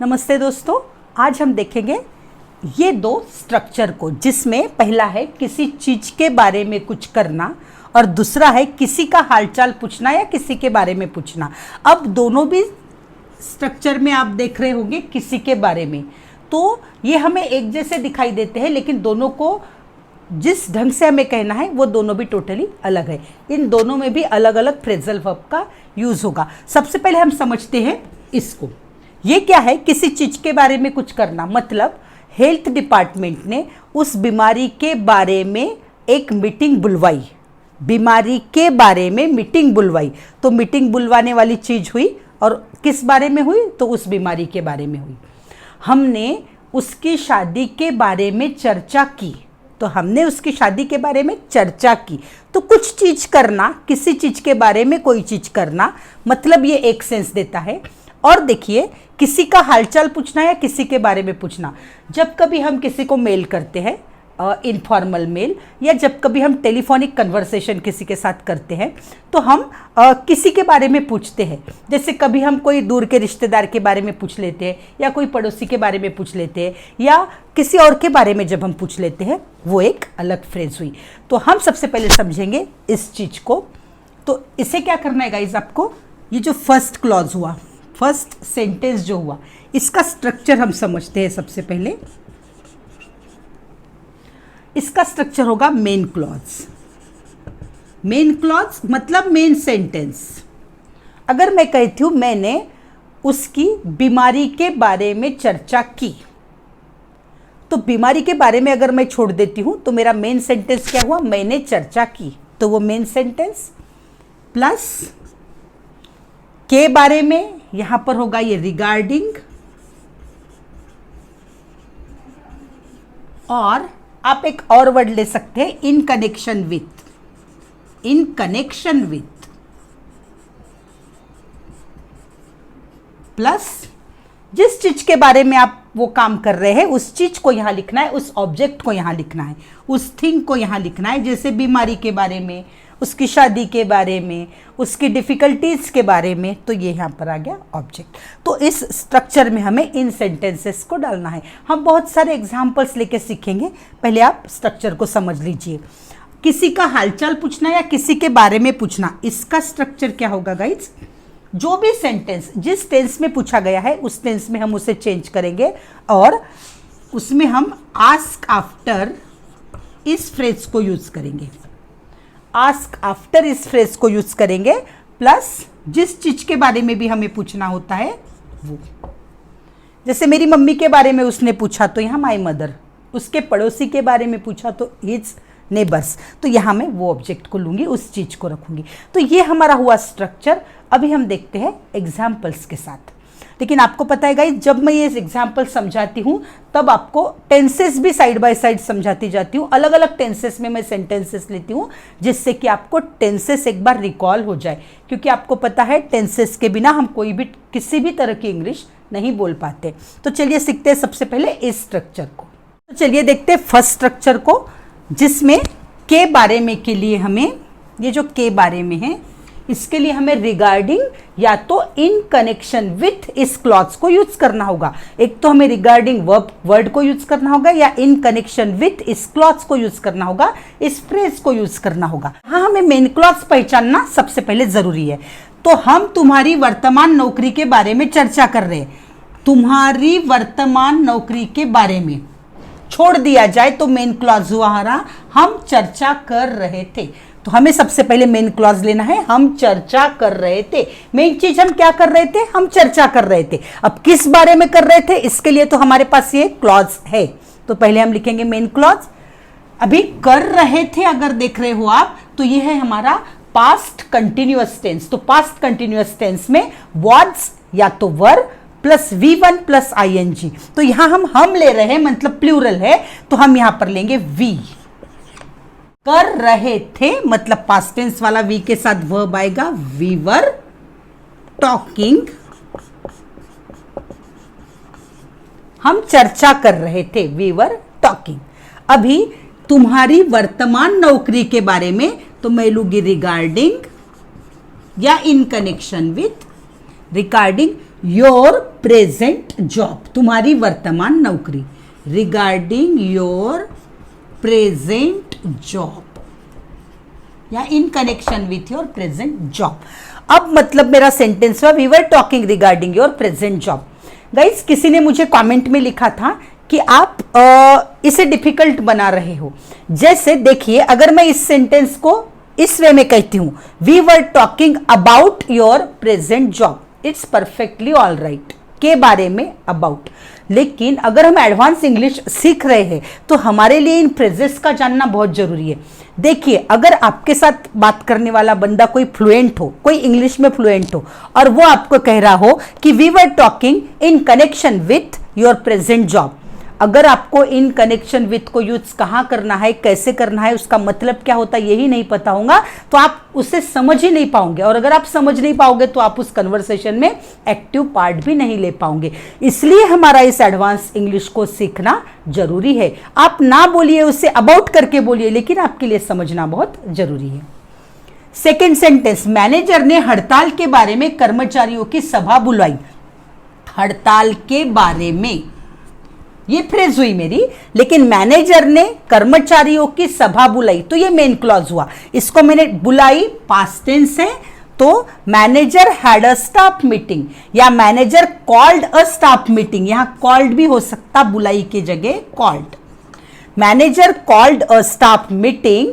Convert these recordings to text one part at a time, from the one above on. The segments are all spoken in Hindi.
नमस्ते दोस्तों, आज हम देखेंगे ये दो स्ट्रक्चर को, जिसमें पहला है किसी चीज के बारे में कुछ करना और दूसरा है किसी का हालचाल पूछना या किसी के बारे में पूछना। अब दोनों भी स्ट्रक्चर में आप देख रहे होंगे किसी के बारे में, तो ये हमें एक जैसे दिखाई देते हैं, लेकिन दोनों को जिस ढंग से हमें कहना है वो दोनों भी टोटली अलग है। इन दोनों में भी अलग अलग फ्रेजल वर्ब का यूज होगा। सबसे पहले हम समझते हैं इसको। ये क्या है? किसी चीज के बारे में कुछ करना, मतलब हेल्थ डिपार्टमेंट ने उस बीमारी के बारे में एक मीटिंग बुलवाई। बीमारी के बारे में मीटिंग बुलवाई, तो मीटिंग बुलवाने वाली चीज हुई और किस बारे में हुई? तो उस बीमारी के बारे में हुई। हमने उसकी शादी के बारे में चर्चा की, तो हमने उसकी शादी के बारे में चर्चा की। तो कुछ चीज करना, किसी चीज के बारे में कोई चीज करना, मतलब ये एक सेंस देता है। और देखिए, किसी का हालचाल पूछना या किसी के बारे में पूछना। जब कभी हम किसी को मेल करते हैं, इनफॉर्मल मेल, या जब कभी हम टेलीफोनिक कन्वर्सेशन किसी के साथ करते हैं, तो हम किसी के बारे में पूछते हैं। जैसे कभी हम कोई दूर के रिश्तेदार के बारे में पूछ लेते हैं, या कोई पड़ोसी के बारे में पूछ लेते हैं, या किसी और के बारे में जब हम पूछ लेते हैं, वो एक अलग फ्रेज हुई। तो हम सबसे पहले समझेंगे इस चीज को। तो इसे क्या करना है गाइज आपको? ये जो फर्स्ट क्लॉज हुआ, फर्स्ट सेंटेंस जो हुआ, इसका स्ट्रक्चर हम समझते हैं। सबसे पहले इसका स्ट्रक्चर होगा मेन क्लॉज। मेन क्लॉज मतलब मेन सेंटेंस। अगर मैं कहती हूं मैंने उसकी बीमारी के बारे में चर्चा की, तो बीमारी के बारे में अगर मैं छोड़ देती हूं तो मेरा मेन सेंटेंस क्या हुआ? मैंने चर्चा की, तो वो मेन सेंटेंस प्लस के बारे में, यहां पर होगा ये रिगार्डिंग, और आप एक और वर्ड ले सकते हैं इन connection with. In connection with plus जिस चीज के बारे में आप वो काम कर रहे हैं उस चीज को यहां लिखना है, उस ऑब्जेक्ट को यहां लिखना है, उस थिंग को यहां लिखना है। जैसे बीमारी के बारे में, उसकी शादी के बारे में, उसकी डिफ़िकल्टीज के बारे में, तो ये यहाँ पर आ गया ऑब्जेक्ट। तो इस स्ट्रक्चर में हमें इन सेंटेंसेस को डालना है। हम बहुत सारे एग्जाम्पल्स लेके सीखेंगे, पहले आप स्ट्रक्चर को समझ लीजिए। किसी का हालचाल पूछना या किसी के बारे में पूछना, इसका स्ट्रक्चर क्या होगा गाइज? जो भी सेंटेंस जिस टेंस में पूछा गया है उस टेंस में हम उसे चेंज करेंगे, और उसमें हम आस्क आफ्टर इस फ्रेज को यूज करेंगे। आस्क आफ्टर इस फ्रेज को यूज करेंगे, प्लस जिस चीज के बारे में भी हमें पूछना होता है वो। जैसे मेरी मम्मी के बारे में उसने पूछा, तो यहाँ माई मदर। उसके पड़ोसी के बारे में पूछा तो हिज नेबर्स, तो यहाँ मैं वो ऑब्जेक्ट को लूंगी, उस चीज को रखूंगी। तो ये हमारा हुआ स्ट्रक्चर। अभी हम देखते हैं एग्जाम्पल्स के साथ। लेकिन आपको पता है गाइस, जब मैं ये एग्जाम्पल समझाती हूँ तब आपको टेंसेस भी साइड बाय साइड समझाती जाती हूँ। अलग अलग टेंसेस में मैं सेंटेंसेस लेती हूँ, जिससे कि आपको टेंसेस एक बार रिकॉल हो जाए, क्योंकि आपको पता है टेंसेस के बिना हम कोई भी किसी भी तरह की इंग्लिश नहीं बोल पाते। तो चलिए सीखते हैं सबसे पहले इस स्ट्रक्चर को। तो चलिए देखते हैं फर्स्ट स्ट्रक्चर को, जिसमें के बारे में के लिए हमें, ये जो के बारे में है, इसके लिए हमें रिगार्डिंग या तो इन कनेक्शन विथ इस क्लॉज को यूज करना होगा। एक तो हमें रिगार्डिंग वर्ड को यूज करना होगा, या इन कनेक्शन विथ इस क्लॉज को यूज करना होगा, इस फ्रेज को यूज करना होगा। हाँ, हमें मेन क्लॉज पहचानना सबसे पहले जरूरी है। तो हम तुम्हारी वर्तमान नौकरी के बारे में चर्चा कर रहे हैं। तुम्हारी वर्तमान नौकरी के बारे में छोड़ दिया जाए तो मेन क्लॉज हुआ हमारा हम चर्चा कर रहे थे। तो हमें सबसे पहले मेन क्लॉज लेना है, हम चर्चा कर रहे थे। मेन चीज हम क्या कर रहे थे? हम चर्चा कर रहे थे। अब किस बारे में कर रहे थे, इसके लिए तो हमारे पास ये क्लॉज है। तो पहले हम लिखेंगे मेन क्लॉज। अभी कर रहे थे अगर देख रहे हो आप, तो ये है हमारा पास्ट कंटिन्यूअस टेंस। तो पास्ट कंटिन्यूअस टेंस में वाज या तो वर प्लस V1 प्लस ING। तो यहां हम ले रहे हैं, मतलब प्लूरल है, तो हम यहां पर लेंगे वी। कर रहे थे मतलब पास्ट टेंस वाला वी के साथ वर्ब आएगा, वी वर टॉकिंग। हम चर्चा कर रहे थे, वी वर टॉकिंग। अभी तुम्हारी वर्तमान नौकरी के बारे में, तो मैं लूंगी रिगार्डिंग या in connection with. Regarding your present job, तुम्हारी वर्तमान नौकरी, रिगार्डिंग योर प्रेजेंट जॉब या in connection with your present job. अब मतलब मेरा सेंटेंस हुआ we were talking regarding your present job. Guys किसी ने मुझे कमेंट में लिखा था कि आप इसे डिफिकल्ट बना रहे हो। जैसे देखिए, अगर मैं इस सेंटेंस को इस वे में कहती हूं, we were talking about your present job, it's perfectly all right, के बारे में अबाउट। लेकिन अगर हम एडवांस इंग्लिश सीख रहे हैं तो हमारे लिए इन फ्रेजेस का जानना बहुत जरूरी है। देखिए, अगर आपके साथ बात करने वाला बंदा कोई फ्लुएंट हो, कोई इंग्लिश में फ्लुएंट हो, और वो आपको कह रहा हो कि we were talking in connection with your present job, अगर आपको इन कनेक्शन विथ को यूज कहाँ करना है, कैसे करना है, उसका मतलब क्या होता है, यही नहीं पता होगा तो आप उसे समझ ही नहीं पाओगे। और अगर आप समझ नहीं पाओगे तो आप उस कन्वर्सेशन में एक्टिव पार्ट भी नहीं ले पाओगे। इसलिए हमारा इस एडवांस इंग्लिश को सीखना जरूरी है। आप ना बोलिए, उसे अबाउट करके बोलिए, लेकिन आपके लिए समझना बहुत जरूरी है। सेकेंड सेंटेंस, मैनेजर ने हड़ताल के बारे में कर्मचारियों की सभा बुलाई। हड़ताल के बारे में, ये फ्रेज हुई मेरी, लेकिन मैनेजर ने कर्मचारियों की सभा बुलाई तो ये मेन क्लॉज हुआ। इसको मैंने बुलाई, पास्ट टेंस है, तो manager had a staff meeting या manager called a staff meeting, यहां कॉल्ड भी हो सकता, बुलाई की जगह called. Manager called a staff meeting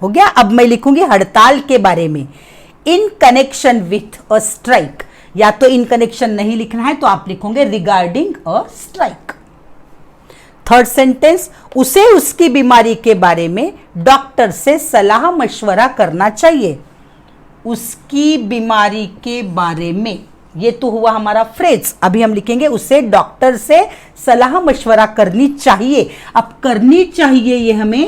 हो गया। अब मैं लिखूंगी हड़ताल के बारे में, in connection with a strike, या तो इन कनेक्शन नहीं लिखना है तो आप लिखोगे regarding a strike. Third sentence, उसे उसकी बीमारी के बारे में डॉक्टर से सलाह मशवरा करना चाहिए। उसकी बीमारी के बारे में, ये तो हुआ हमारा फ्रेज। अभी हम लिखेंगे उसे डॉक्टर से सलाह मशवरा करनी चाहिए। अब करनी चाहिए ये हमें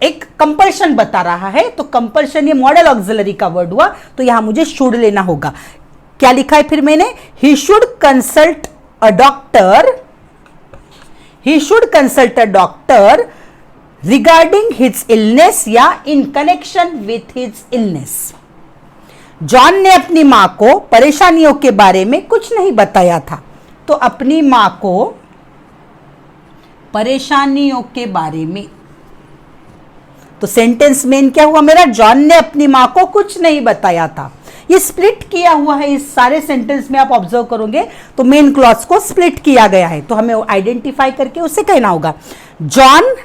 एक कंपल्शन बता रहा है, तो कंपल्शन ये मॉडल ऑक्सिलरी का वर्ड हुआ, तो यहां मुझे शुड लेना होगा। क्या लिखा है फिर मैंने, he should consult a doctor, he should consult a doctor regarding his illness या in connection with his illness। John ने अपनी मां को परेशानियों के बारे में कुछ नहीं बताया था, तो अपनी मां को परेशानियों के बारे में, तो सेंटेंस मेन क्या हुआ मेरा, जॉन ने अपनी मां को कुछ नहीं बताया था। ये स्प्लिट किया हुआ है, इस सारे सेंटेंस में आप ऑब्जर्व करोगे तो मेन क्लॉज को स्प्लिट किया गया है, तो हमें आइडेंटिफाई करके उसे कहना होगा। John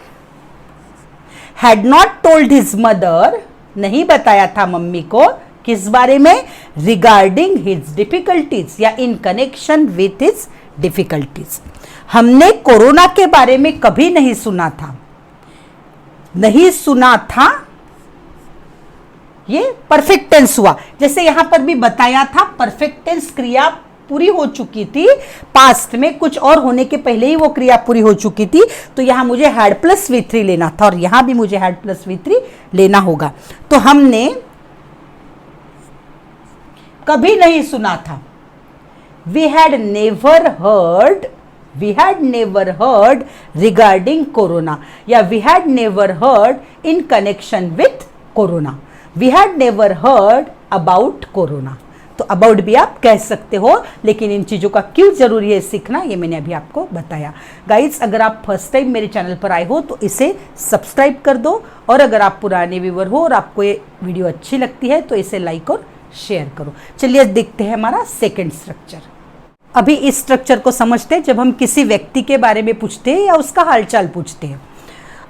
had not told his mother, नहीं बताया था मम्मी को, किस बारे में, रिगार्डिंग हिज डिफिकल्टीज या in connection with his difficulties. हमने कोरोना के बारे में कभी नहीं सुना था, नहीं सुना था, ये परफेक्ट टेंस हुआ। जैसे यहां पर भी बताया था, परफेक्ट टेंस क्रिया पूरी हो चुकी थी, पास्ट में कुछ और होने के पहले ही वो क्रिया पूरी हो चुकी थी, तो यहां मुझे हैड प्लस V3 लेना था और यहां भी मुझे हैड प्लस V3 लेना होगा। तो हमने कभी नहीं सुना था, we had never heard, we had never heard regarding corona, या we had never heard in connection with corona, we had never heard about corona. तो अबाउट भी आप कह सकते हो, लेकिन इन चीज़ों का क्यों जरूरी है सीखना, ये मैंने अभी आपको बताया। गाइड्स, अगर आप फर्स्ट टाइम मेरे चैनल पर आए हो तो इसे सब्सक्राइब कर दो, और अगर आप पुराने व्यूअर हो और आपको ये वीडियो अच्छी लगती है तो इसे लाइक और शेयर करो। चलिए देखते हैं हमारा सेकेंड स्ट्रक्चर। अभी इस स्ट्रक्चर को समझते हैं। जब हम किसी व्यक्ति के बारे में पूछते हैं या उसका हालचाल पूछते हैं,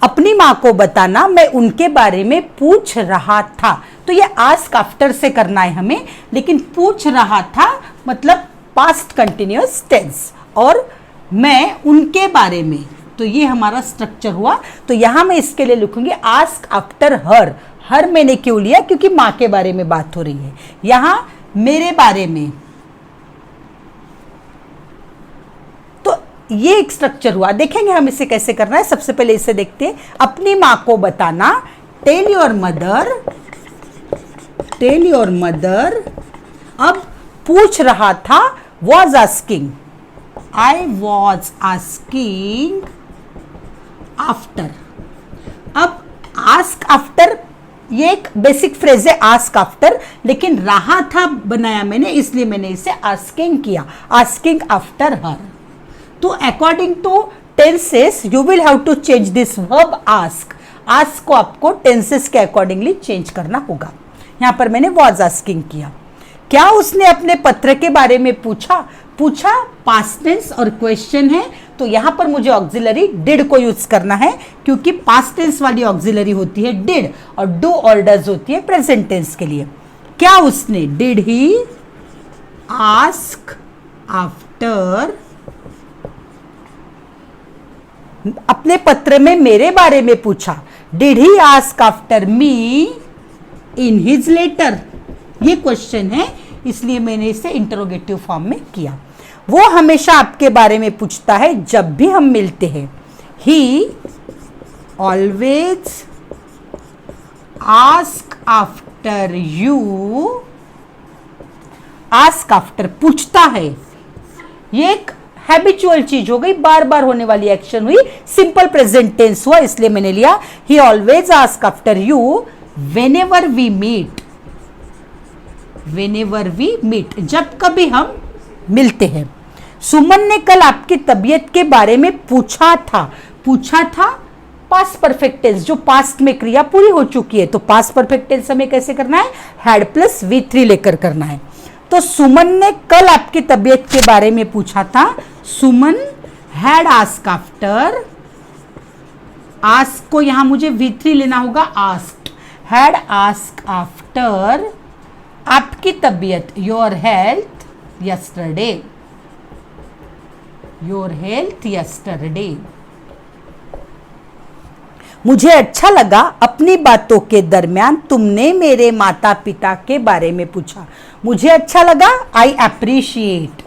अपनी माँ को बताना, मैं उनके बारे में पूछ रहा था, तो ये आस्क आफ्टर से करना है हमें, लेकिन पूछ रहा था मतलब पास्ट कंटिन्यूअस टेंस, और मैं उनके बारे में, तो ये हमारा स्ट्रक्चर हुआ। तो यहां मैं इसके लिए लिखूंगी आस्क आफ्टर हर। हर मैंने क्यों लिया, क्योंकि माँ के बारे में बात हो रही है, यहां मेरे बारे में, ये एक स्ट्रक्चर हुआ। देखेंगे हम इसे कैसे करना है। सबसे पहले इसे देखते हैं, अपनी माँ को बताना, tell your mother, tell your mother. अब पूछ रहा था, was asking, I was asking after. अब आस्क आफ्टर ये एक बेसिक फ्रेज है आस्क आफ्टर, लेकिन रहा था बनाया मैंने, इसलिए मैंने इसे आस्किंग किया, आस्किंग आफ्टर हर। तो according to tenses you will have to change this verb ask. Ask को आपको टेंसेस के अकॉर्डिंगली चेंज करना होगा। यहां पर मैंने वॉज आस्किंग किया। क्या उसने अपने पत्र के बारे में पूछा? पूछा पास्ट टेंस और क्वेश्चन है, तो यहां पर मुझे ऑक्सिलरी डिड को यूज करना है, क्योंकि पास्ट टेंस वाली ऑक्सिलरी होती है डिड और डू और डज होती है प्रेजेंट टेंस के लिए। क्या उसने, डिड ही आस्क आफ्टर, अपने पत्र में मेरे बारे में पूछा। Did he ask after me in his letter, ये क्वेश्चन है, इसलिए मैंने इसे इंटरोगेटिव फॉर्म में किया। वो हमेशा आपके बारे में पूछता है जब भी हम मिलते हैं। ही always ask after you, ask after पूछता है, ये एक हैबिचुअल चीज हो गई, बार बार होने वाली एक्शन हुई, सिंपल प्रेजेंट टेंस हुआ, इसलिए मैंने लिया he always ask after you whenever we meet, whenever we meet, जब कभी हम मिलते हैं। सुमन ने कल आपकी तबीयत के बारे में पूछा था। पूछा था पास्ट परफेक्ट टेंस, जो पास्ट में क्रिया पूरी हो चुकी है, तो पास्ट परफेक्ट टेंस हमें कैसे करना है, हैड प्लस V3 लेकर करना है। तो सुमन ने कल आपकी तबीयत के बारे में पूछा था। सुमन हैड आस्क आफ्टर, आस्क को यहां मुझे V3 लेना होगा, आस्क्ड, हैड आस्क आफ्टर आपकी तबीयत, your health yesterday, your health yesterday. मुझे अच्छा लगा अपनी बातों के दरमियान तुमने मेरे माता पिता के बारे में पूछा। मुझे अच्छा लगा, I appreciate,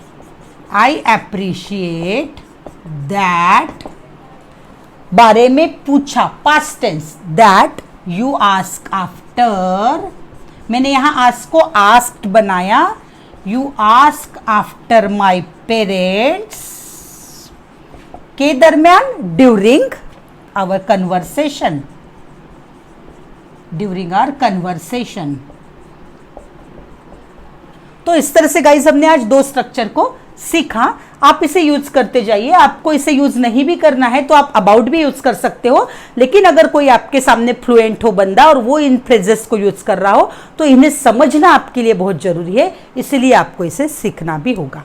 I appreciate that, बारे में पूछा past tense, that you ask after, मैंने यहां आस्क को आस्क्ड बनाया, you ask after my parents के दरमियान, during our conversation, during our conversation. तो इस तरह से गाइस हमने आज दो स्ट्रक्चर को सीखा। आप इसे यूज करते जाइए, आपको इसे यूज नहीं भी करना है तो आप अबाउट भी यूज कर सकते हो, लेकिन अगर कोई आपके सामने फ्लुएंट हो बंदा और वो इन फ्रेजेस को यूज कर रहा हो तो इन्हें समझना आपके लिए बहुत जरूरी है, इसलिए आपको इसे सीखना भी होगा।